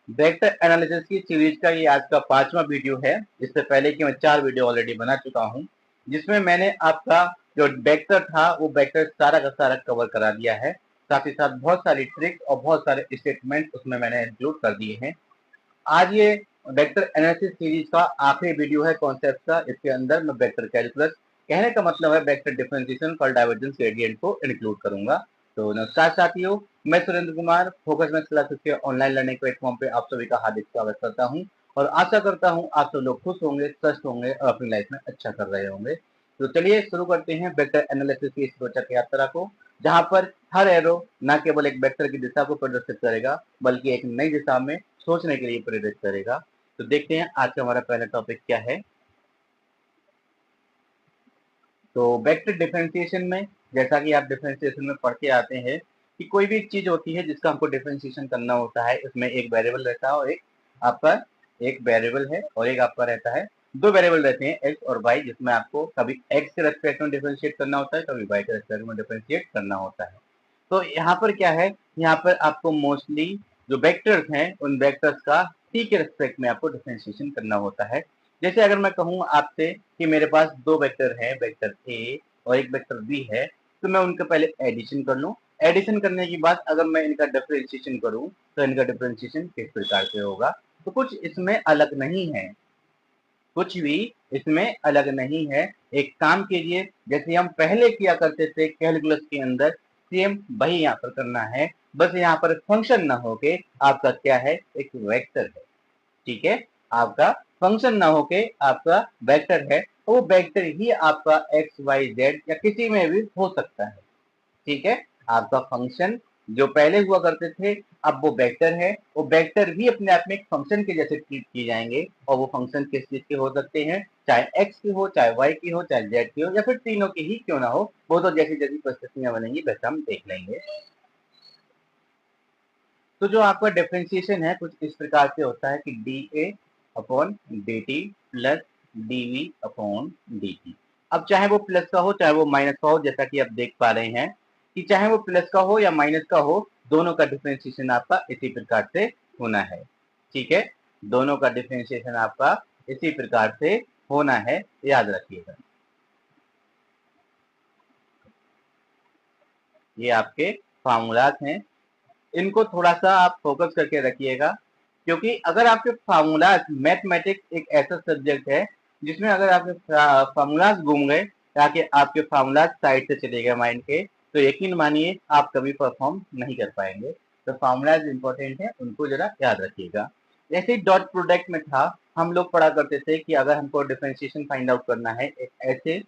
Vector analysis की series का ये आज का 5वां वीडियो है। इससे पहले कि मैं 4 वीडियो ऑलरेडी बना चुका हूँ, जिसमें मैंने आपका जो वेक्टर था वो वेक्टर सारा का सारा कवर करा दिया है। साथ ही साथ बहुत सारी ट्रिक्स और बहुत सारे स्टेटमेंट उसमें मैंने इंक्लूड कर दिए हैं। आज ये वेक्टर एनालिसिस सीरीज का आखिरी वीडियो है कॉन्सेप्ट का। इसके अंदर मैं वेक्टर कैलकुलस, कहने का मतलब है वेक्टर डिफरेंशिएशन और डाइवर्जेंस ग्रेडियंट को इंक्लूड करूंगा। तो नमस्कार साथियों, मैं Surendra Kumar focus maths classes के ऑनलाइन लर्निंग प्लेटफॉर्म पे आप सभी का हार्दिक स्वागत करता हूं और आशा करता हूं आप सब लोग खुश होंगे, स्वस्थ होंगे और अपनी लाइफ में अच्छा कर रहे होंगे। तो चलिए शुरू करते हैं वेक्टर एनालिसिस की इस रोचक यात्रा को, जहां पर हर एरो न केवल एक वेक्टर की दिशा को प्रदर्शित करेगा बल्कि एक नई दिशा में सोचने के लिए प्रेरित करेगा। तो देखते हैं आज का हमारा पहला टॉपिक क्या है। तो वेक्टर डिफरेंशिएशन में, जैसा कि आप डिफरेंशिएशन में पढ़ के आते हैं कि कोई भी चीज होती है जिसका हमको डिफरेंशिएशन करना होता है, उसमें एक वेरिएबल रहता है और एक आपका एक वेरिएबल है और एक आपका रहता है, दो वेरिएबल रहते हैं एक्स और वाई, जिसमें आपको कभी एक्स के रेस्पेक्ट में डिफरेंशिएट करना होता है, कभी वाई के रेस्पेक्ट में डिफरेंशिएट करना होता है। तो यहाँ पर क्या है, यहाँ पर आपको मोस्टली जो वेक्टर्स हैं उन वेक्टर्स का टी के रेस्पेक्ट में आपको डिफरेंशिएशन करना होता है। जैसे अगर मैं कहूँ आपसे कि मेरे पास दो वेक्टर हैं, वेक्टर ए और एक वेक्टर बी है, तो मैं उनका पहले एडिशन कर लूँ। एडिशन करने के बाद अगर मैं इनका डिफरेंशिएशन करूँ तो इनका डिफरेंशिएशन किस प्रकार से होगा। तो कुछ इसमें अलग नहीं है, कुछ भी इसमें अलग नहीं है। एक काम कीजिए, जैसे हम पहले किया करते थे कैलकुलस के अंदर, सेम वही यहाँ पर करना है। बस यहाँ पर फंक्शन ना होके आपका क्या है, एक वेक्टर है। ठीक है, आपका फंक्शन ना होके आपका वेक्टर है, तो वो वेक्टर ही आपका एक्स वाई जेड या किसी में भी हो सकता है। ठीक है, आपका फंक्शन जो पहले हुआ करते थे अब वो वेक्टर है, वो वेक्टर भी अपने आप में एक फंक्शन के जैसे ट्रीट किए जाएंगे। और वो फंक्शन किस चीज के हो सकते हैं, चाहे एक्स की हो, चाहे वाई की हो, चाहे जेड की हो, या फिर तीनों की ही क्यों ना हो। वो तो जैसी जैसी परिस्थितियां बनेंगी वैसा हम देख लेंगे। तो जो आपका डिफरेंशिएशन है कुछ इस प्रकार से होता है कि D A upon D T plus D V upon D T. अब चाहे वो प्लस का हो चाहे वो माइनस का हो, जैसा कि आप देख पा रहे हैं कि चाहे वो प्लस का हो या माइनस का हो, दोनों का डिफरेंशिएशन आपका इसी प्रकार से होना है। ठीक है, दोनों का डिफरेंशिएशन आपका इसी प्रकार से होना है, याद रखिएगा। ये आपके फार्मूलाज हैं, इनको थोड़ा सा आप फोकस करके रखिएगा, क्योंकि अगर आपके फार्मूलाज, मैथमेटिक्स एक ऐसा सब्जेक्ट है जिसमें अगर आपके फार्मूलाज घूम गए, ताकि आपके फार्मूलाज साइड से चले गए माइंड के, तो यकीन मानिए आप कभी परफॉर्म नहीं कर पाएंगे। तो फार्मूलाज इंपॉर्टेंट है, उनको जरा याद रखिएगा। जैसे डॉट प्रोडक्ट में था, हम लोग पढ़ा करते थे कि अगर हमको डिफरेंशिएशन फाइंड आउट करना है एक ऐसे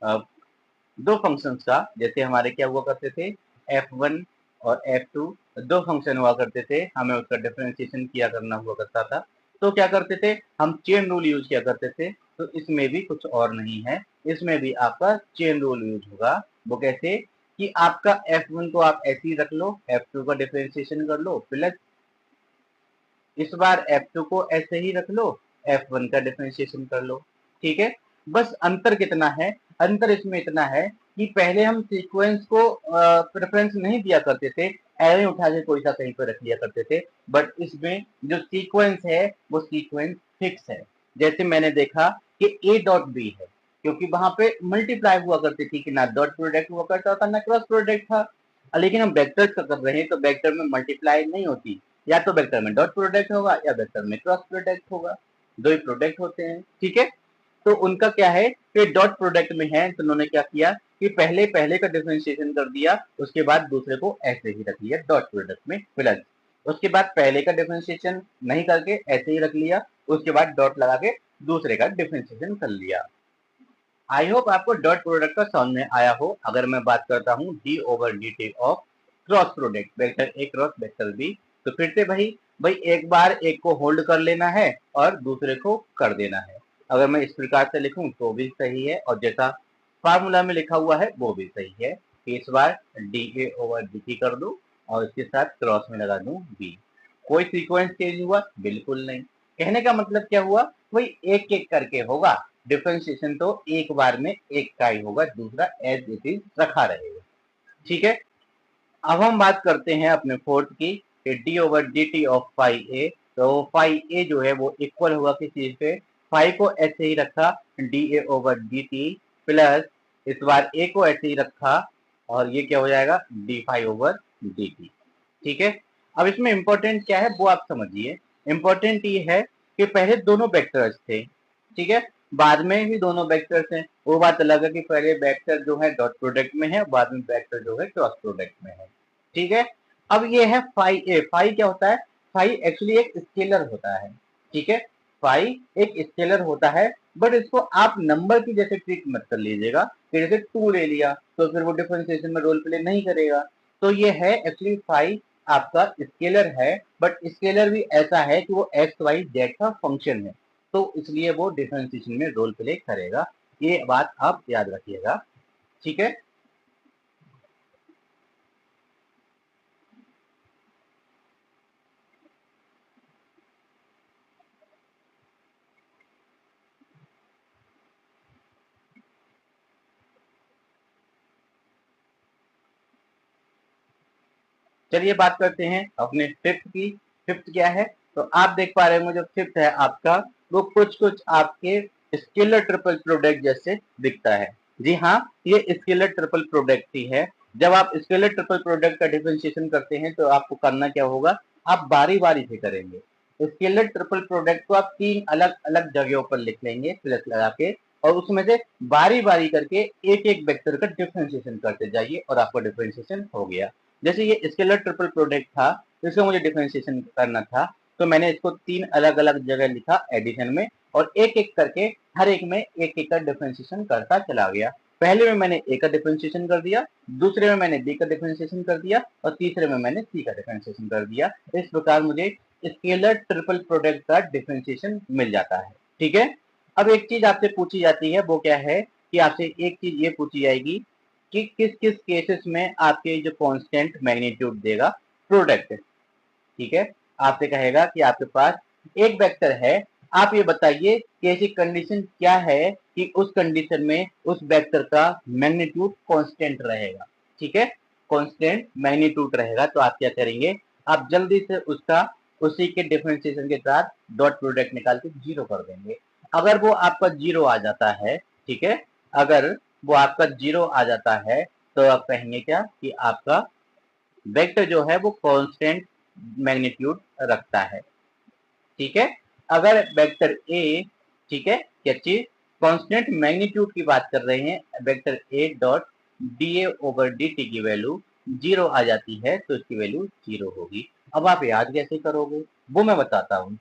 दो फंक्शंस का, जैसे हमारे क्या हुआ करते थे, f1 और f2 दो फंक्शन हुआ करते थे, हमें उसका डिफरेंशिएशन किया करना हुआ करता था। तो क्या करते थे, हम चेन रूल यूज किया करते थे। तो इसमें भी कुछ और नहीं है, इसमें भी आपका चेन रूल यूज होगा। वो कैसे कि आपका f1 को आप ऐसे ही रख लो, f2 का डिफरेंशिएशन कर लो, प्लस इस बार f2 को ऐसे ही रख लो, f1 का डिफरेंशिएशन कर लो। ठीक है, बस अंतर कितना है, अंतर इसमें इतना है कि पहले हम सीक्वेंस को प्रेफरेंस नहीं दिया करते थे, एरे उठा के कोई सा कहीं पर रख लिया करते थे। बट इसमें जो सीक्वेंस है वो सीक्वेंस फिक्स है। जैसे मैंने देखा कि ए डॉट बी है, क्योंकि वहां पे मल्टीप्लाई हुआ करती थी कि ना डॉट प्रोडक्ट हुआ करता था ना क्रॉस प्रोडक्ट था। लेकिन हम वेक्टर का कर रहे हैं तो वेक्टर में मल्टीप्लाई नहीं होती, या तो वेक्टर में डॉट प्रोडक्ट होगा या वेक्टर में क्रॉस प्रोडक्ट होगा, दो ही प्रोडक्ट होते हैं। ठीक है, तो उनका क्या है कि डॉट प्रोडक्ट में है, तो उन्होंने क्या किया कि पहले पहले का डिफरेंशिएशन कर दिया, उसके बाद दूसरे को ऐसे ही रख लिया डॉट प्रोडक्ट में प्लस, उसके बाद पहले का डिफरेंशिएशन नहीं करके ऐसे ही रख लिया, उसके बाद डॉट लगा के दूसरे का डिफरेंशिएशन कर लिया। आई होप आपको डॉट प्रोडक्ट का समझ में आया हो। अगर मैं बात करता हूँ D over D T of cross product, vector A cross vector B, तो फिर से भाई भाई एक बार एक को होल्ड कर लेना है और दूसरे को कर देना है। अगर मैं इस प्रकार से लिखूं तो भी सही है, और जैसा फार्मूला में लिखा हुआ है वो भी सही है कि इस बार D A over D T कर दूं और इसके साथ क्रॉस में लगा दूं बी। कोई सीक्वेंस चेंज हुआ, बिल्कुल नहीं। कहने का मतलब क्या हुआ, वही एक एक करके होगा, डिफरेंशिएशन तो एक बार में एक का ही होगा, दूसरा एज इट इज रखा रहेगा। ठीक है, अब हम बात करते हैं अपने फोर्थ की, D over D T of phi A तो फाई ए जो है वो इक्वल होगा किस चीज पे, फाई को ऐसे ही रखा D A over D T plus इस बार ए को ऐसे ही रखा और ये क्या हो जाएगा D phi over D T. ठीक है, अब इसमें इंपॉर्टेंट क्या है वो आप समझिए। इंपॉर्टेंट ये है कि पहले दोनों वेक्टर्स थे, ठीक है, बाद में भी दोनों वेक्टर्स हैं, वो बात अलग है कि पहले वेक्टर जो है डॉट प्रोडक्ट में है, बाद में वेक्टर जो है क्रॉस प्रोडक्ट में है। ठीक है, अब ये है फाई ए। फाई क्या होता है, फाई एक्चुअली एक स्केलर होता है। ठीक है, फाई एक स्केलर होता है, बट इसको आप नंबर की जैसे ट्रीट मत कर लीजिएगा कि जैसे 2 ले लिया तो फिर वो डिफरेंशिएशन में रोल प्ले नहीं करेगा। तो ये है एक्चुअली फाई आपका स्केलर है, बट स्केलर भी ऐसा है कि वो एक्स वाई जेड का फंक्शन है, तो इसलिए वो डिफरेंशिएशन में रोल प्ले करेगा। ये बात आप याद रखिएगा। ठीक है, चलिए बात करते हैं अपने फिफ्थ की। फिफ्थ क्या है, तो आप देख पा रहे होंगे जो फिफ्थ है आपका वो कुछ कुछ आपके स्केलर ट्रिपल प्रोडक्ट जैसे दिखता है। जी हाँ, ये स्केलर ट्रिपल प्रोडक्ट ही है। जब आप स्केलर ट्रिपल प्रोडक्ट का डिफरेंशिएशन करते हैं तो आपको करना क्या होगा, आप बारी बारी से करेंगे। स्केलर ट्रिपल प्रोडक्ट को आप 3 अलग अलग जगहों पर लिख लेंगे प्लस लगा के, और उसमें से बारी बारी करके एक एक वेक्टर का डिफरेंशिएशन करते जाइए और आपका डिफरेंशिएशन हो गया। जैसे ये स्केलर ट्रिपल प्रोडक्ट था, इसको मुझे डिफरेंशिएशन करना था, तो मैंने इसको 3 अलग अलग जगह लिखा एडिशन में, और एक एक करके हर एक में एक एक का डिफरेंशिएशन करता चला गया। पहले में मैंने ए का डिफरेंशिएशन कर दिया, दूसरे में मैंने बी का डिफरेंशिएशन कर दिया, और तीसरे में मैंने सी का डिफरेंशिएशन कर दिया। इस प्रकार मुझे स्केलर ट्रिपल प्रोडक्ट का डिफरेंशिएशन मिल जाता है। ठीक है, अब एक चीज आपसे पूछी जाती है, वो क्या है कि आपसे एक चीज ये पूछी जाएगी कि किस किस केसेस में आपके जो कांस्टेंट मैग्नीट्यूड देगा प्रोडक्ट। ठीक है, आपसे कहेगा कि आपके पास एक वेक्टर है, आप ये बताइए कि ऐसी कंडीशन क्या है कि उस कंडीशन में उस वेक्टर का मैग्नीट्यूड कांस्टेंट रहेगा। ठीक है, कांस्टेंट मैग्नीट्यूड रहेगा, तो आप क्या करेंगे, आप जल्दी से उसका उसी के डिफरेंशिएशन के साथ डॉट प्रोडक्ट निकाल के जीरो कर देंगे। अगर वो आपका जीरो आ जाता है, ठीक है, अगर वो आपका जीरो आ जाता है तो आप कहेंगे क्या कि आपका वेक्टर जो है वो कांस्टेंट मैग्नीट्यूड रखता है। ठीक है, अगर वेक्टर ए, ठीक है, क्या चीज कांस्टेंट मैग्नीट्यूड की बात कर रहे हैं, vector A dot D A over D T की वैल्यू जीरो आ जाती है तो इसकी वैल्यू जीरो होगी। अब आप याद कैसे करोगे वो मैं बताता हूँ।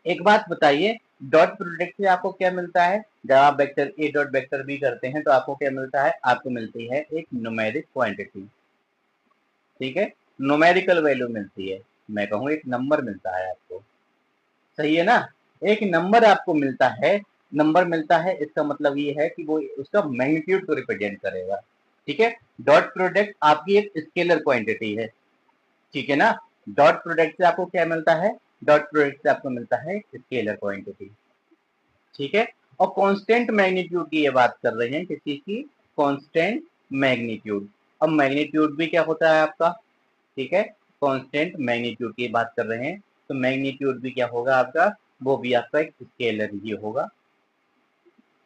एक बात बताइए, डॉट प्रोडक्ट से आपको क्या मिलता है, जब आप vector A dot vector B करते हैं तो आपको क्या मिलता है, आपको मिलती है एक न्यूमेरिक क्वांटिटी। ठीक है, न्यूमेरिकल वैल्यू मिलती है, मैं कहूँ एक नंबर मिलता है आपको। सही है ना, एक नंबर आपको मिलता है। नंबर मिलता है इसका मतलब ये है कि वो उसका मैग्नीट्यूड को रिप्रेजेंट करेगा। ठीक है, डॉट प्रोडक्ट आपकी एक स्केलर क्वांटिटी है। ठीक है ना, डॉट प्रोडक्ट से आपको क्या मिलता है, डॉट प्रोडक्ट से आपको मिलता है स्केलर क्वांटिटी। ठीक है, और कांस्टेंट मैग्नीट्यूड की ये बात कर रहे हैं किसी की, कांस्टेंट मैग्नीट्यूड। अब मैग्नीट्यूड भी क्या होता है आपका, ठीक है, कांस्टेंट मैग्नीट्यूड की बात कर रहे हैं तो मैग्नीट्यूड भी क्या होगा आपका, वो भी आपका एक स्केलर ही होगा।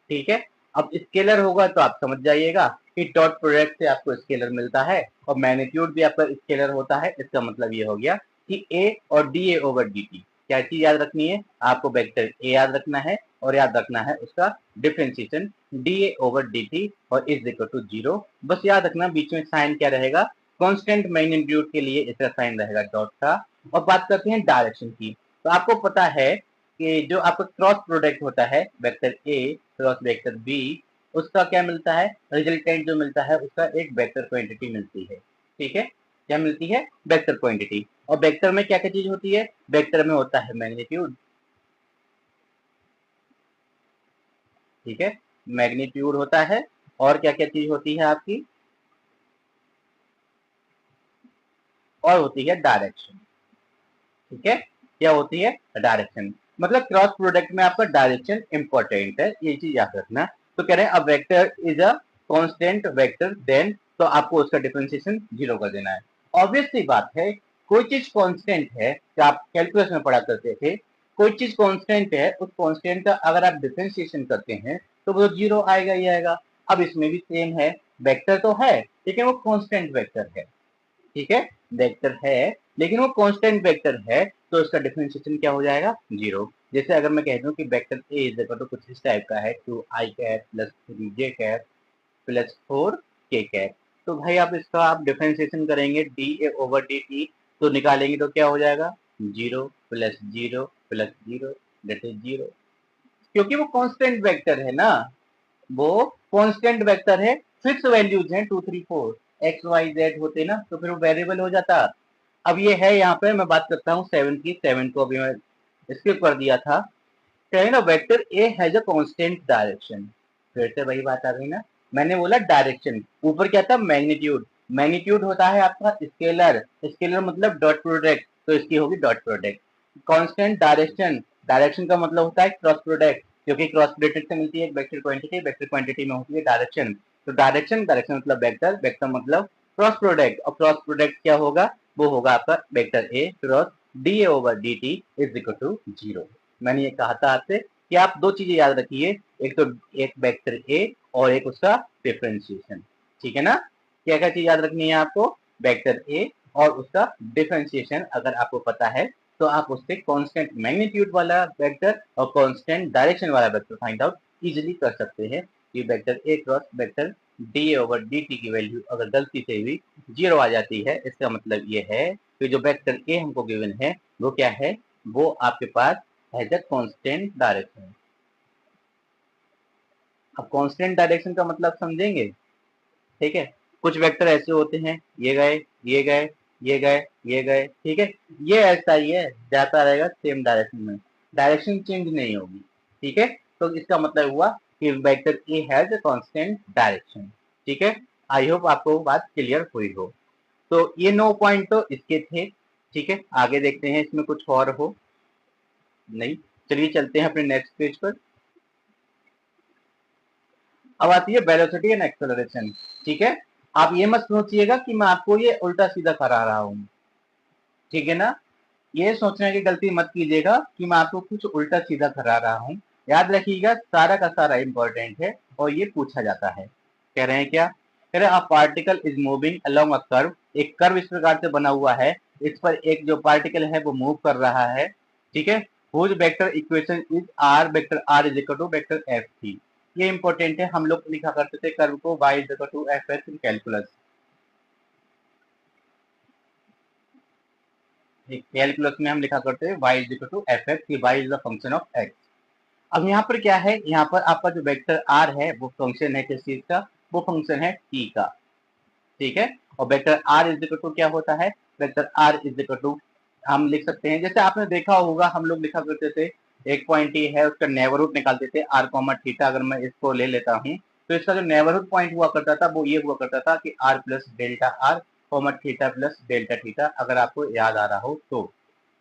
ठीक है, अब स्केलर होगा तो आप समझ जाइएगा कि डॉट प्रोडक्ट से आपको स्केलर मिलता है और मैग्नीट्यूड भी आपका स्केलर होता है। इसका मतलब ये हो गया कि ए और D A over D T, क्या चीज याद रखनी है आपको, वेक्टर ए याद रखना है और याद रखना है उसका differentiation D A over D T और इज इक्वल टू जीरो। बस याद रखना बीच में साइन क्या रहेगा, कांस्टेंट मैग्नीट्यूड के लिए इसका साइन रहेगा डॉट का। और बात करते हैं डायरेक्शन की, तो आपको पता है कि जो आपका क्रॉस प्रोडक्ट होता है vector A cross vector B, उसका क्या मिलता है, रिजल्टेंट जो मिलता है उसका एक वेक्टर क्वांटिटी मिलती है। ठीक है, क्या मिलती है, वेक्टर क्वांटिटी। और वेक्टर में क्या क्या चीज होती है, वेक्टर में होता है मैग्नीट्यूड। ठीक है, मैग्नीट्यूड होता है, और क्या क्या चीज होती है आपकी, और होती है डायरेक्शन। ठीक है, क्या होती है, डायरेक्शन। मतलब क्रॉस प्रोडक्ट में आपका डायरेक्शन इंपॉर्टेंट है, ये चीज याद रखना। तो कह रहे हैं अब vector is a constant vector then, तो आपको उसका डिफरेंशिएशन जीरो कर देना है। ऑब्वियस सी बात है, कोई चीज कांस्टेंट है, जो आप कैलकुलस में पढ़ा करते थे, कोई चीज कांस्टेंट है, उस कांस्टेंट का अगर आप डिफरेंशिएशन करते हैं तो वो जीरो आएगा ही आएगा। अब इसमें भी सेम है, वेक्टर तो है लेकिन वो कांस्टेंट वेक्टर है, ठीक है, वेक्टर है लेकिन वो कांस्टेंट वेक्टर है, तो उसका डिफरेंशिएशन क्या हो जाएगा, जीरो। जैसे अगर मैं कह दूं कि vector A is equal to कुछ इस टाइप का है, 2i cap plus 3j cap plus 4k cap, तो भाई आप इसका आप डिफरेंशिएशन करेंगे D A over D T, तो निकालेंगे तो क्या हो जाएगा, zero plus zero plus zero, that is zero, क्योंकि वो कांस्टेंट वेक्टर है ना, वो कांस्टेंट वेक्टर है, फिक्स वैल्यूज हैं 2 3 4 एक्स वाई जेड होते ना, तो फिर वो वेरिएबल हो जाता। अब ये है यहाँ पे मैं बात करता हूँ 7 की, 7 को अभी मैं स्किप कर दिया था। कहे ना vector A has a constant direction, फिर से वही बात आ गई ना, मैंने बोला डायरेक्शन, ऊपर क्या था, मैग्नीट्यूड, मैग्नीट्यूड होता है आपका स्केलर, स्केलर मतलब डॉट प्रोडक्ट, तो इसकी होगी dot product. Constant direction, direction का मतलब होता है क्रॉस प्रोडक्ट, क्योंकि क्रॉस प्रोडक्ट से मिलती है वेक्टर क्वांटिटी, वेक्टर क्वांटिटी में होती है डायरेक्शन, तो डायरेक्शन, डायरेक्शन मतलब वेक्टर, वेक्टर मतलब क्रॉस प्रोडक्ट, और क्रॉस प्रोडक्ट क्या होगा, वो होगा आपका vector A cross D A over D T is equal to zero. मैंने ये कहा था आपसे कि आप दो चीजें याद रखिए, एक तो एक वेक्टर ए और एक उसका डिफरेंशिएशन, ठीक है ना। क्या क्या चीज याद रखनी है आपको, वेक्टर ए और उसका डिफरेंशिएशन अगर आपको पता है तो आप उससे कांस्टेंट मैग्नीट्यूड वाला वेक्टर और कांस्टेंट डायरेक्शन वाला वेक्टर फाइंड आउट इजीली कर सकते हैं कि vector A cross vector D A over D T की वैल्यू अगर गलती से भी जीरो आ जाती है, इसका मतलब ये है कि जो वेक्टर ए हमको गिवन है वो क्या है, वो आपके पास हैज अ कांस्टेंट डायरेक्शन। अब कांस्टेंट डायरेक्शन का मतलब समझेंगे, ठीक है, कुछ वेक्टर ऐसे होते हैं, ये गए ये गए ये गए ये गए, ठीक है, ये ऐसा ही है, जाता रहेगा सेम डायरेक्शन में, डायरेक्शन चेंज नहीं होगी, ठीक है, तो इसका मतलब हुआ कि vector A has a constant direction, ठीक है। आई होप आपको बात क्लियर हुई हो। तो ये 9 पॉइंट तो इसके थे, ठीक है, आगे देखते हैं इसमें कुछ और हो, नहीं, चलिए चलते हैं अपने नेक्स्ट पेज पर। अब आती है वेलोसिटी एंड एक्सेलरेशन, ठीक है, आप ये मत सोचिएगा कि मैं आपको ये उल्टा सीधा करा रहा हूँ, ठीक है ना, ये सोचने की गलती मत कीजिएगा कि मैं आपको कुछ उल्टा सीधा करा रहा हूँ, याद रखिएगा सारा का सारा इंपॉर्टेंट है और ये पूछा जाता है। कह रहे हैं क्या, कह रहे हैं a particle is moving along a curve, एक कर्व इस प्रकार से बना हुआ है, इस पर एक जो पार्टिकल है वो मूव कर रहा है, ठीक है, whose vector equation is R, vector R is equal to vector F थी। ये इंपॉर्टेंट है, हम लोग लिखा करते थे कर्व को y is equal to F X in calculus, calculus में हम लिखा करते हैं y is equal to F X, y is the function of x। अब यहाँ पर क्या है, यहाँ पर आपका जो वेक्टर r है वो फंक्शन है किस चीज का, वो फंक्शन है t का, ठीक है, और vector r is equal to क्या होता है, vector r is equal to हम लिख सकते हैं, जैसे आपने देखा होगा हम लोग लिखा करते थे, एक पॉइंट ये है उसका नेबरहुड निकालते थे r कॉमा थीटा, अगर मैं इसको ले लेता हूँ तो इसका जो नेबरहुड पॉइंट हुआ करता था वो ये हुआ करता था कि r plus delta r comma theta plus delta theta, अगर आपको याद आ रहा हो तो,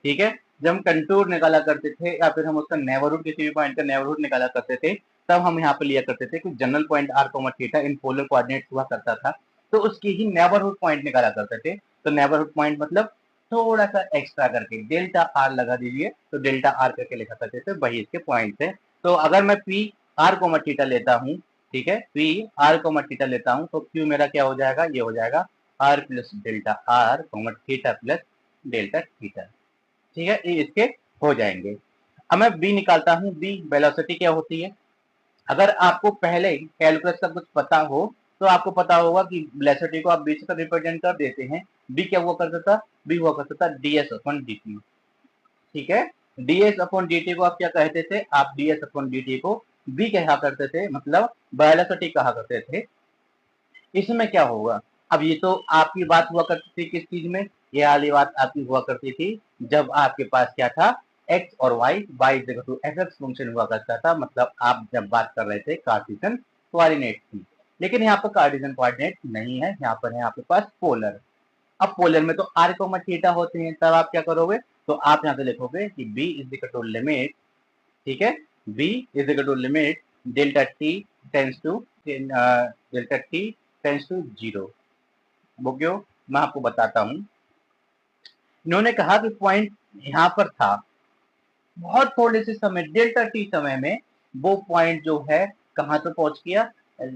ठीक है। जब हम कंटूर निकाला करते थे या फिर हम उसका नेबरहुड किसी भी पॉइंट का नेबरहुड निकाला करते थे, तब हम यहाँ पे लिया करते थे कि general point r comma theta in polar coordinate हुआ करता था, तो उसकी ही नेबरहुड पॉइंट निकाला करते थे, तो नेबरहुड पॉइंट मतलब थोड़ा सा एक्स्ट्रा करके डेल्टा आर लगा दीजिए, तो डेल्टा आर करके लिखा करते थे, वही इसके पॉइंट है। तो अगर मैं पी आर कोमा थीटा लेता हूँ, ठीक है, पी आर कोमा थीटा लेता हूँ तो क्यू मेरा क्या हो जाएगा, ये हो जाएगा R plus delta R comma theta plus delta theta, ठीक है, ये इसके हो जाएंगे। अब मैं बी निकालता हूँ, बी वेलोसिटी क्या होती है, अगर आपको पहले कैलकुलस का कुछ पता हो तो आपको पता होगा कि वेलोसिटी को आप बी से रिप्रेजेंट कर देते हैं, बी क्या हुआ करता था, बी हुआ करता था ds अपॉन dt, ठीक है, ds अपॉन dt को आप क्या कहते थे, आप ds अपॉन dt को b कहा करते थे, मतलब वेलोसिटी कहा करते थे। इसमें क्या होगा, अब ये तो आपकी बात हुआ करती थी किस चीज में, ये वाली बात आपकी हुआ करती थी जब आपके पास क्या था, x और y, y is equal to fx function हुआ करता था, मतलब आप जब बात कर रहे थे कार्टेशियन कोऑर्डिनेट की, लेकिन यहाँ पर कार्टेशियन कोऑर्डिनेट नहीं है, यहाँ पर है आपके पास पोलर। अब पोलर में तो r कोमा थीटा होते हैं, तब आप क्या करोगे, तो आप यहाँ पे लिखोगे कि b is equal to limit, ठीक है, b is equal to limit delta t tends to delta t tends to zero. वो क्यों, मैं आपको बताता हूँ, इन्होंने कहा कि पॉइंट यहाँ पर था, बहुत थोड़े से समय डेल्टा टी समय में वो पॉइंट जो है कहाँ पे पहुंच गया,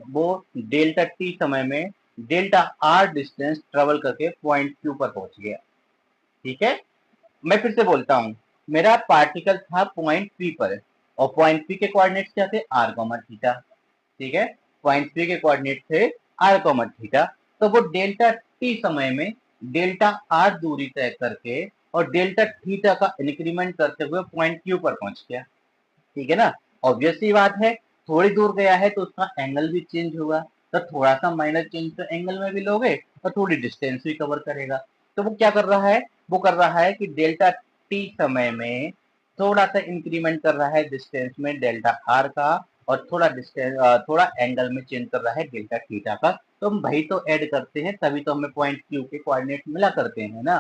वो डेल्टा टी समय में डेल्टा आर डिस्टेंस ट्रेवल करके पॉइंट क्यू पर पहुंच गया। ठीक है, मैं फिर से बोलता हूँ, मेरा पार्टिकल था पॉइंट पी पर और पॉइंट पी के कोऑर्डिनेट्स क्या थे, आर कॉमा थीटा। ठीक है, पॉइंट पी के कोऑर्डिनेट थे आर कॉमा थीटा, तो वो डेल्टा टी समय में डेल्टा आर दूरी तय करके और डेल्टा थीटा का इंक्रीमेंट करते हुए पॉइंट क्यू पर पहुंच गया। ठीक है ना, ऑब्वियस सी बात है, थोड़ी दूर गया है तो उसका एंगल भी चेंज होगा, तो थोड़ा सा माइनर चेंज तो एंगल में भी लोगे और थोड़ी डिस्टेंस भी कवर करेगा। तो वो क्या कर रहा है, वो कर रहा है कि डेल्टा टी समय में थोड़ा सा इंक्रीमेंट कर रहा है डिस्टेंस में डेल्टा आर का और थोड़ा डिस्टेंस थोड़ा एंगल में चेंज कर रहा है डेल्टा थीटा का। तो हम वही तो ऐड करते हैं, तभी तो हमें पॉइंट क्यू के कोऑर्डिनेट मिला करते हैं ना।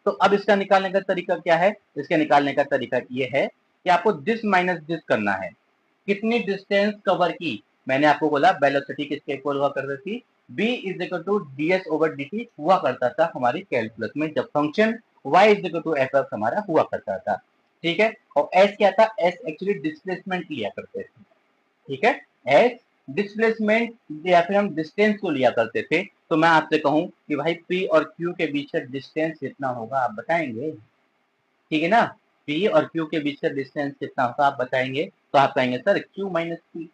तो अब इसका निकालने का तरीका क्या है, इसके निकालने का तरीका ये है कि आपको दिस माइनस दिस करना है। कितनी डिस्टेंस कवर की, मैंने आपको बोला वेलोसिटी किसके इक्वल हुआ करती थी, b is equal to ds over dt हुआ करता था हमारी कैलकुलस में, जब function y is equal to F हमारा हुआ करता था। ठीक है, और s क्या था, s एक्चुअली डिस्प्लेसमेंट लिया करते थे। ठीक है, s डिस्प्लेसमेंट या फिर हम डिस्टेंस को लिया करते थे। तो मैं आपसे कहूं कि भाई p और q के बीच का डिस्टेंस कितना होगा, आप बताएंगे। ठीक है ना, p और q के बीच का डिस्टेंस कितना होगा आप बताएंगे, तो आप कहेंगे सर q माइनस p।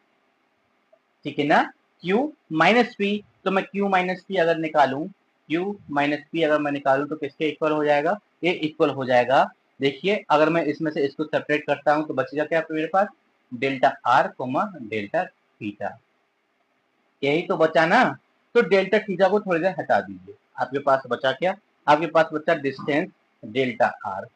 ठीक है ना, q माइनस p, तो मैं q माइनस p अगर निकालूं, q माइनस p अगर मैं निकालूं तो किसके इक्वल हो जाएगा, ये इक्वल हो जाएगा। देखिए अगर मैं इसमें से इसको सेपरेट करता हूं तो बचेगा क्या मेरे पास, delta R comma delta theta, यही तो बचा ना। तो डेल्टा थीटा को थोड़ी देर हटा दीजिए, आपके पास बचा क्या, आपके पास बचा डिस्टेंस डेल्टा आर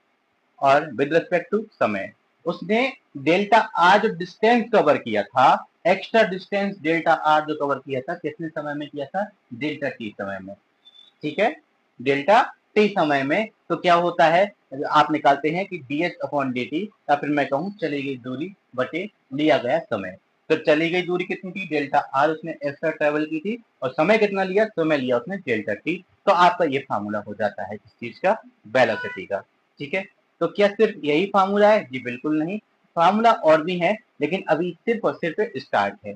और विद रिस्पेक्ट टू समय उसने डेल्टा आर जो डिस्टेंस कवर किया था, एक्स्ट्रा डिस्टेंस डेल्टा आर जो कवर किया था कितने समय में किया था, डेल्टा टी समय में। ठीक है, डेल्टा टी समय में तो क्या होता है, आप निकालते हैं कि ds अपॉन dt या फिर मैं कहूँ चली गई दूरी बटे लिया गया समय। तो चली गई दूरी कितनी थी, डेल्टा आर उसने एक्स्ट्रा ट्रेवल की थी और समय कितना लिया, समय लिया उसने डेल्टा टी। तो आपका ये फार्मूला हो जाता है इस चीज का, वेलोसिटी का। ठीक है, तो क्या सिर्फ यही फार्मूला है, जी बिल्कुल नहीं, फार्मूला और भी है, लेकिन अभी सिर्फ और सिर्फ स्टार्ट है।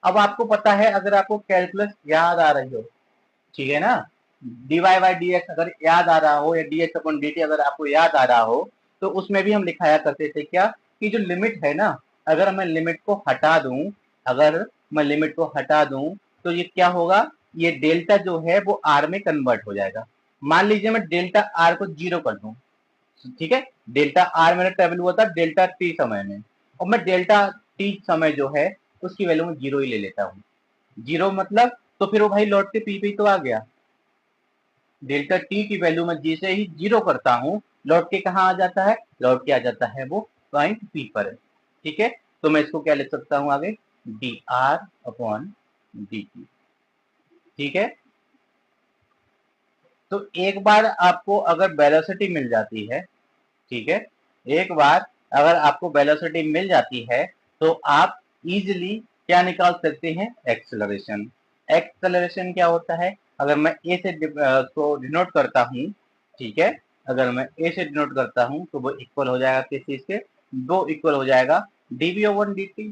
अब आपको पता है, अगर आपको कैलकुलस याद आ रही हो, ठीक है ना, dy बाई डी एक्स अगर याद आ रहा हो या D x upon D T अगर आपको याद आ रहा हो, तो उसमें भी हम लिखाया करते थे क्या, कि जो लिमिट है ना, अगर मैं लिमिट को हटा दूं, अगर मैं लिमिट को हटा दूं तो ये क्या होगा, ये डेल्टा जो है वो आर में कन्वर्ट हो जाएगा। मान लीजिए मैं डेल्टा आर को जीरो कर दूं, ठीक है, डेल्टा आर मेरा ट्रेवल हुआ था डेल्टा टी समय में, और मैं डेल्टा टी समय जो है उसकी वैल्यू में जीरो ही ले लेता हूँ। जीरो मतलब, तो फिर वो भाई लौट के पी पे तो आ गया, डेल्टा टी की वैल्यू में जैसे ही जीरो करता हूँ लौट के कहाँ आ जाता है, लौट के आ जाता है वो पॉइंट पी पर। ठीक है, तो मैं इसको क्या लिख सकता हूँ आगे, D R upon D T. ठीक है, तो एक बार आपको अगर वेलोसिटी मिल जाती है, ठीक है, एक बार अगर आपको वेलोसिटी मिल जाती है तो आप इजीली क्या निकाल सकते हैं, एक्सेलरेशन। एक्सेलरेशन क्या होता है, अगर मैं ए से को डिनोट करता हूँ, ठीक है, अगर मैं ए से डिनोट करता हूँ तो वो इक्वल हो जाएगा किस चीज के, वो इक्वल हो जाएगा डीवी ओवन डी टी।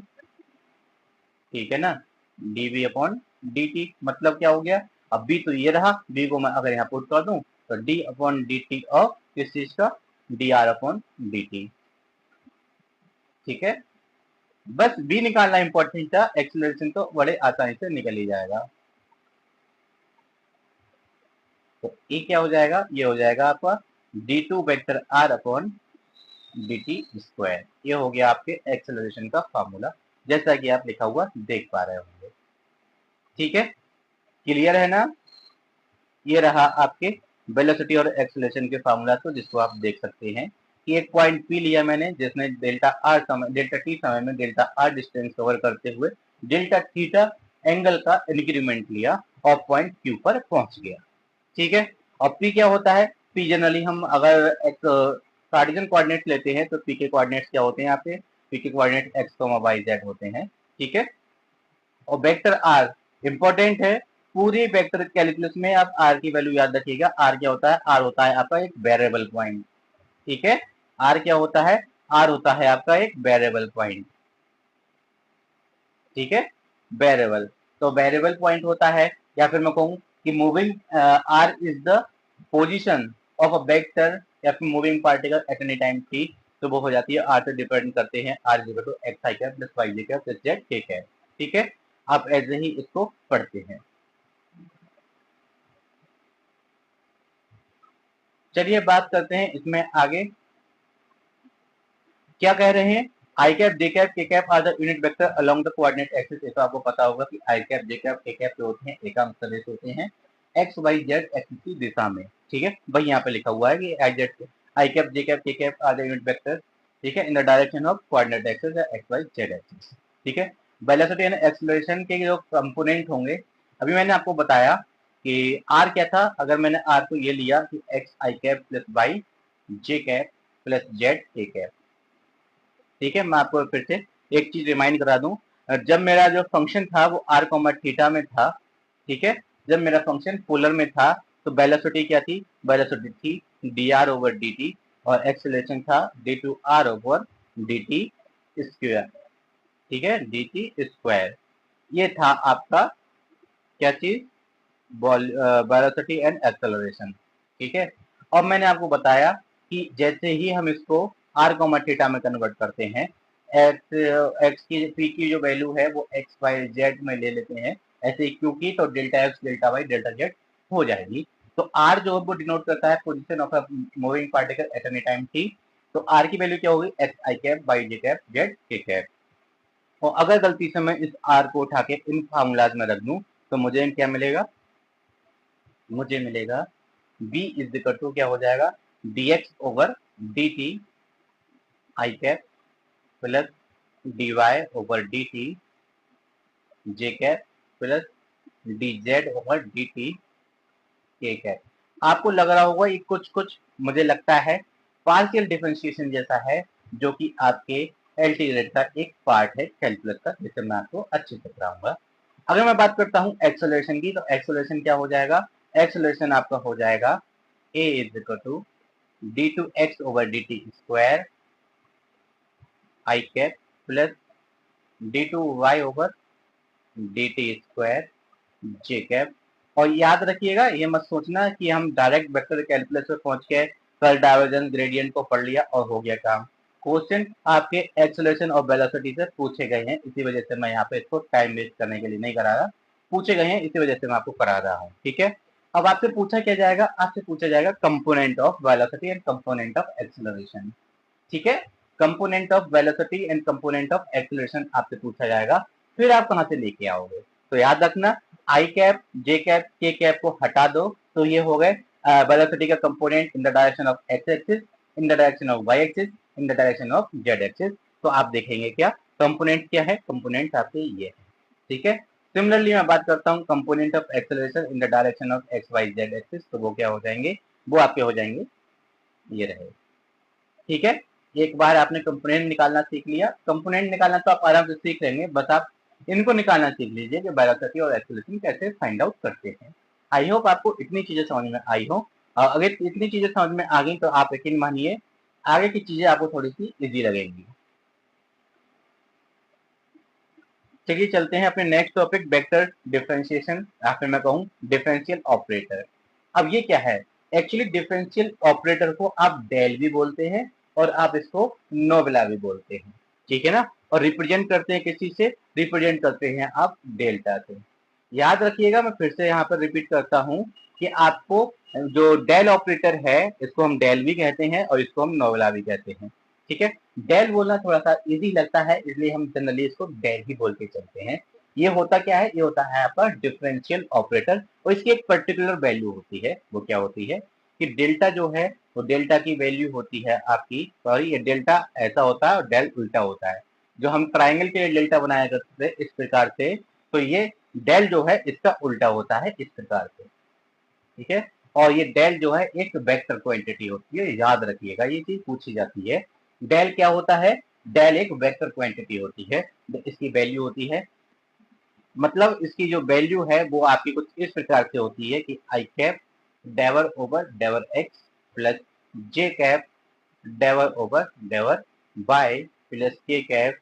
ठीक है ना, डीवी अपॉन डी टी मतलब क्या हो गया, अब बी तो ये रहा, बी को मैं अगर यहाँ पुट कर दूं तो D upon D T of किस चीज का, D R upon D T. ठीक है, बस बी निकालना इंपॉर्टेंट था, एक्सेलरेशन तो बड़े आसानी से निकल ही जाएगा। तो ये क्या हो जाएगा, ये हो जाएगा आपका D two vector R upon D T square, ये हो गया आपके एक्सेलरेशन का फार्मूला, जैसा कि आप लिखा हुआ देख पा रहे होंगे। ठीक है, क्लियर है ना, ये रहा आपके वेलोसिटी और एक्सेलरेशन के फार्मूला, तो जिसको आप देख सकते हैं कि एक पॉइंट पी लिया मैंने जिसने डेल्टा आर समय डेल्टा टी समय में डेल्टा आर डिस्टेंस कवर करते हुए डेल्टा थीटा एंगल का इंक्रीमेंट लिया और पॉइंट क्यू पर पहुंच गया। ठीक है, और पी क्या होता है, पी जनरली हम अगर एक कार्टेशियन कोऑर्डिनेट लेते हैं तो पी के कोऑर्डिनेट्स क्या होते हैं यहाँ पे, पी के कोऑर्डिनेट एक्स वाई जेड होते हैं। ठीक है, और वेक्टर आर इंपॉर्टेंट है, पूरी वेक्टर कैलकुलस में आप आर की वैल्यू याद रखिएगा। आर क्या होता है? आर होता है आपका एक वेरिएबल पॉइंट। ठीक है, आर क्या होता है? आर होता है आपका एक वेरिएबल पॉइंट। ठीक है, वेरिएबल, तो वेरिएबल पॉइंट होता है, या फिर मैं कहूँ कि moving R is the position of a vector या फिर moving particle at any time T, तो वो हो जाती है आर से डिपेंड करते हैं R is equal to X I cap plus Y J cap plus Z K cap. ठीक है, आप ऐसे ही इसको पढ़ते हैं। चलिए बात करते हैं इसमें आगे क्या कह रहे हैं। I cap J cap K cap are the unit vector along the coordinate axis. ये तो आपको पता होगा कि I cap J cap K cap जो होते हैं एकांक सदिश होते हैं एक्स वाई जेड एक्सिस की दिशा में। ठीक है, वही यहाँ पे लिखा हुआ है कि I cap J cap K cap are the unit vector, ठीक है, in the direction of coordinate axis या एक्स वाई जेड एक्सिस। ठीक है, वेलोसिटी एंड एक्सेलरेशन के जो कंपोनेंट होंगे, अभी मैंने आपको बताया कि आर क्या था। अगर मैंने आर को ये लिया कि x I cap plus Y J cap plus Z K cap. ठीक है, मैं आपको फिर से एक चीज रिमाइंड करा दूं, जब मेरा जो फंक्शन था वो आर कॉमा थीटा में था, ठीक है, जब मेरा फंक्शन पोलर में था, तो वेलोसिटी क्या थी? वेलोसिटी थी D R over D T, और एक्सेलरेशन था D two R over D T square. ठीक है, डी टी स्क्वायर, ये था आपका क्या चीज? Velocity and acceleration. ठीक है, और मैंने आपको बताया कि जैसे ही हम इसको आर कॉमा थीटा में कन्वर्ट करते हैं, एक्स की पी की जो वैल्यू है वो एक्स वाई जेड में ले लेते हैं, ऐसे ही क्यू की, तो delta X delta Y delta Z हो जाएगी। तो आर जो है वो डिनोट करता है position of a moving particle at any time T. तो आर की वैल्यू क्या होगी? X I cap Y J cap Z K cap. और अगर गलती से मैं इस आर को उठा के इन फार्मूलाज में रख दूं, तो मुझे क्या मिलेगा? मुझे मिलेगा b इज इक्वल टू क्या हो जाएगा? dx over dt I cap plus dy over dt J cap plus dz over dt K cap. आपको लग रहा होगा ये कुछ कुछ मुझे लगता है पार्शियल डिफरेंशिएशन जैसा है, जो कि आपके एलटीग्रेड का एक पार्ट है कैलकुलस का, जिसे मैं आपको अच्छे से कराऊंगा। अगर मैं बात करता हूँ एक्सेलरेशन की, तो एक्सेलरेशन क्या हो जाएगा? एक्सेलरेशन आपका हो जाएगा a is equal to D two X over D T square I cap plus D two Y over D T square J cap. और याद रखिएगा, ये मत सोचना कि हम डायरेक्ट वेक्टर कैलकुलस पे पहुंच के कल डाइवर्जेंस ग्रेडियंट को पढ़ लिया और हो गया काम। क्वेश्चन आपके एक्सेलरेशन और वेलोसिटी से पूछे गए हैं, इसी वजह से मैं यहाँ पे इसको टाइम वेस्ट करने के लिए नहीं करा रहा। पूछे गए हैं, इसी वजह से मैं आपको करा रहा हूँ। ठीक है, अब आपसे पूछा क्या जाएगा? आपसे पूछा जाएगा component of velocity and component of acceleration. ठीक है, component of velocity and component of acceleration आपसे पूछा जाएगा। फिर आप कहां से लेके आओगे? तो याद रखना, I cap J cap K cap को हटा दो, तो ये हो गए वेलोसिटी का component in the direction of X axis, in the direction of Y axis, in the direction of Z axis. तो आप देखेंगे क्या कंपोनेंट क्या है? कंपोनेंट आपके ये है। ठीक है, सिमिलरली मैं बात करता हूँ component of acceleration in the direction of X Y Z axis, तो वो क्या हो जाएंगे? वो आपके हो जाएंगे ये रहे। ठीक है, एक बार आपने कंपोनेंट निकालना सीख लिया, कंपोनेंट निकालना तो आप आराम से सीख लेंगे, बस आप इनको निकालना सीख लीजिए कि वेलोसिटी और एक्सेलरेशन कैसे फाइंड आउट करते हैं। आई होप आपको इतनी चीजें समझ में आई हो, और अगर इतनी चीजें समझ में आ गई तो आप यकीन मानिए आगे की चीजें आपको थोड़ी सी इजी लगेंगी। चलिए चलते हैं अपने नेक्स्ट टॉपिक, वेक्टर डिफरेंशिएशन या फिर मैं कहूँ डिफरेंशियल ऑपरेटर। अब ये क्या है? एक्चुअली डिफरेंशियल ऑपरेटर को आप डेल भी बोलते हैं और आप इसको नोबेला भी बोलते हैं। ठीक है ना, और रिप्रेजेंट करते हैं किसी से? रिप्रेजेंट करते हैं आप डेल्टा से। याद रखिएगा, मैं फिर से यहाँ पर रिपीट करता हूँ कि आपको जो डेल ऑपरेटर है इसको हम डेल भी कहते हैं और इसको हम नोबेला भी कहते हैं। ठीक है, डेल बोलना थोड़ा सा इजी लगता है, इसलिए हम जनरली इसको डेल ही बोल के चलते हैं। ये होता क्या है? ये होता है आपका डिफरेंशियल ऑपरेटर, और इसकी एक पर्टिकुलर वैल्यू होती है। वो क्या होती है कि डेल्टा जो है वो डेल्टा की वैल्यू होती है आपकी, सॉरी ये डेल्टा ऐसा होता है और डेल उल्टा होता है। जो हम ट्राइंगल के लिए डेल्टा बनाया करते थे इस प्रकार से, तो ये डेल जो है इसका उल्टा होता है इस प्रकार से। ठीक है, और ये डेल जो है एक वेक्टर क्वांटिटी होती है, याद रखिएगा ये चीज पूछी जाती है। डेल क्या होता है? डेल एक वेक्टर क्वांटिटी होती है, इसकी वैल्यू होती है मतलब इसकी जो वैल्यू है वो आपकी कुछ इस प्रकार से होती है कि I cap डेवर over del x plus J cap डेवर over del Y plus के कैप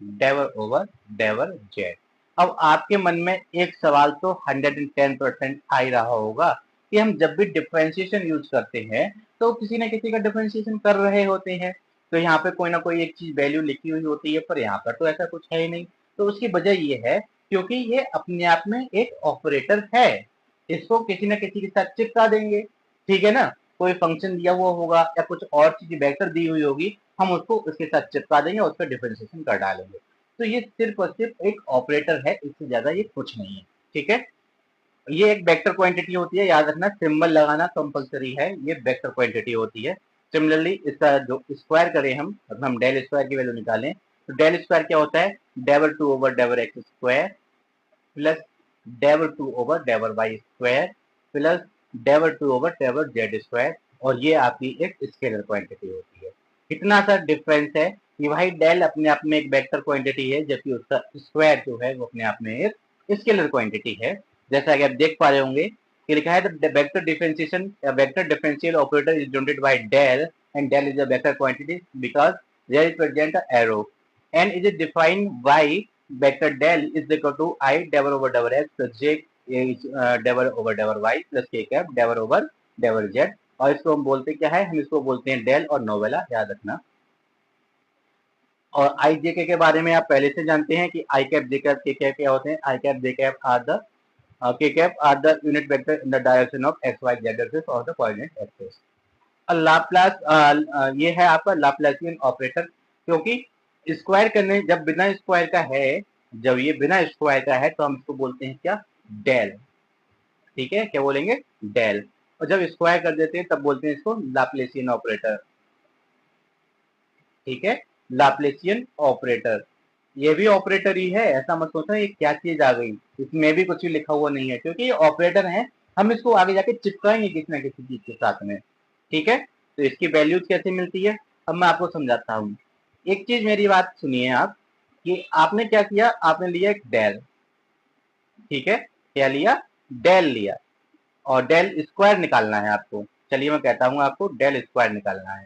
डेवर ओवर डेवर जेड। अब आपके मन में एक सवाल तो 110% आ ही रहा होगा कि हम जब भी डिफरेंशिएशन यूज करते हैं तो किसी न किसी का डिफरेंशिएशन कर रहे होते हैं, तो यहाँ पे कोई ना कोई एक चीज वैल्यू लिखी हुई होती है, पर यहाँ पर तो ऐसा कुछ है ही नहीं। तो उसकी वजह ये है क्योंकि ये अपने आप में एक ऑपरेटर है, इसको किसी न किसी के साथ चिपका देंगे, ठीक है ना। कोई फंक्शन दिया हुआ होगा या कुछ और चीज वेक्टर दी हुई होगी, हम उसको उसके साथ चिपका देंगे और उसका डिफरेंशिएशन कर डालेंगे। तो ये सिर्फ और सिर्फ एक ऑपरेटर है, इससे ज्यादा ये कुछ नहीं है, ठीक है। ये एक वेक्टर क्वांटिटी होती है, याद रखना सिंबल लगाना कंपलसरी है, ये वेक्टर क्वांटिटी होती है। सिमिलरली इसका जो स्क्वायर करें हम डेल स्क्वायर की वैल्यू निकालें, तो डेल स्क्वायर क्या होता है, del two over del x square plus del two over del y square plus del two over del z square, और ये आपकी एक स्केलर क्वांटिटी होती है। कितना सा डिफरेंस है कि भाई डेल अपने आप में एक वेक्टर क्वांटिटी है, जबकि उसका स्क्वायर जो है वो अपने आप में एक स्केलर क्वांटिटी है। जैसा कि आप देख पा रहे होंगे कि लिखा है the vector differentiation vector differential operator is denoted by del and del is a vector quantity because there is present a arrow and is it defined by vector del is equal to I dever over dever x plus j dever over dever y plus k cap dever over dever z। और इसको हम बोलते क्या है, हम इसको बोलते हैं डेल और नोवेला, याद रखना। और आई जे के बारे में आप पहले से जानते हैं कि I cap J cap K cap क्या होते हैं। I cap J cap are the K cap are the unit vector in the direction of X Y Z axis और द कोऑर्डिनेट एक्सिस। लाप्लास ये है आपका लाप्लासियन ऑपरेटर, क्योंकि square करने जब बिना स्क्वायर का है, जब ये बिना स्क्वायर का है तो हम इसको बोलते हैं क्या, डेल, ठीक है, क्या बोलेंगे, डेल। और जब स्क्वायर कर देते हैं तब बोलते हैं इसको लाप्लेसियन ऑपरेटर, ठीक है, लाप्लेसियन ऑपरेटर। ये भी ऑपरेटर ही है, ऐसा मत सोचना ये क्या चीज आ गई, इसमें भी कुछ भी लिखा हुआ नहीं है, क्योंकि ये ऑपरेटर है, हम इसको आगे जाके चिपकाएंगे किसी ना किसी चीज के साथ में, ठीक है। तो इसकी वैल्यूज कैसे मिलती है, अब मैं आपको समझाता हूँ। एक चीज मेरी बात सुनिए आप, कि आपने क्या किया, आपने लिया एक डेल, ठीक है, क्या लिया, डेल लिया, और डेल स्क्वायर निकालना है आपको। चलिए मैं कहता हूँ आपको डेल स्क्वायर निकालना है,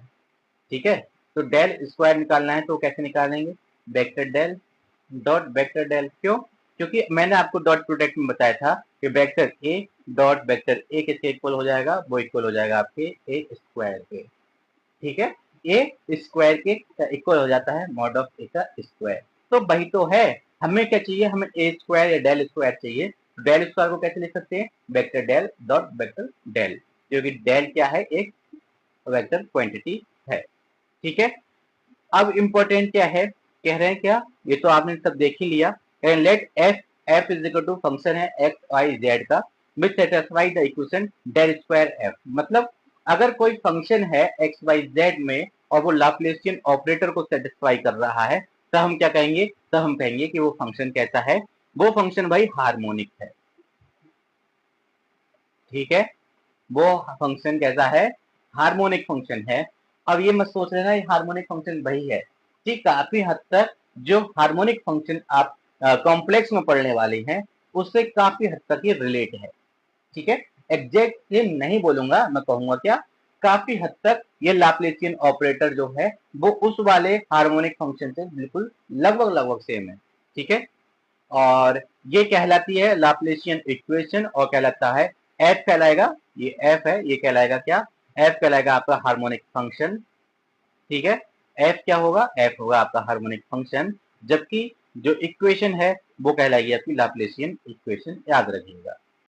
ठीक है। तो डेल स्क्वायर निकालना है तो कैसे निकालेंगे, vector del dot vector del, क्यों, क्योंकि मैंने आपको डॉट प्रोडक्ट में बताया था कि vector A dot vector A किसके इक्वल हो जाएगा, वो इक्वल हो जाएगा आपके ए स्क्वायर के, ठीक है। ए स्क्वायर के इक्वल हो जाता है मॉड ऑफ ए का स्क्वायर। तो वही तो है, हमें क्या चाहिए, हमें ए स्क्वायर या डेल स्क्वायर चाहिए। डेल स्क्वायर को कैसे लिख सकते हैं, vector del dot vector del, क्योंकि डेल क्या है, एक वेक्टर क्वांटिटी है, ठीक है। अब इम्पोर्टेंट क्या है, कह रहे हैं क्या, ये तो आपने सब देख ही लिया। Let F F is equal to function है एक्स वाई जेड का which satisfy the equation del square F. मतलब अगर कोई फंक्शन है एक्स वाई जेड में और वो लाप्लेसियन ऑपरेटर को सेटिस्फाई कर रहा है, तो हम क्या कहेंगे, तो हम कहेंगे कि वो फंक्शन कैसा है, वो फंक्शन भाई हार्मोनिक है, ठीक है। वो फंक्शन कैसा है, हार्मोनिक फंक्शन है। अब ये मत सोच लेना ये हार्मोनिक फंक्शन वही है, ठीक, काफी हद तक जो हार्मोनिक फंक्शन आप कॉम्प्लेक्स में पढ़ने वाले हैं उससे काफी हद तक ये रिलेट है, ठीक है। एग्जैक्ट ये नहीं बोलूंगा, मैं कहूंगा क्या, काफी हद तक ये लाप्लेसियन ऑपरेटर जो है वो उस वाले हार्मोनिक फंक्शन से बिल्कुल लगभग लगभग सेम है, ठीक है। और ये कहलाती है लाप्लेशियन इक्वेशन, और कहलाता है एफ कहलाएगा, ये एफ है, ये कहलाएगा क्या, एफ कहलाएगा आपका हार्मोनिक फंक्शन, ठीक है। एफ क्या होगा, एफ होगा आपका हार्मोनिक फंक्शन, जबकि जो इक्वेशन है वो कहलाएगी आपकी लाप्लेशियन इक्वेशन, याद रखिएगा।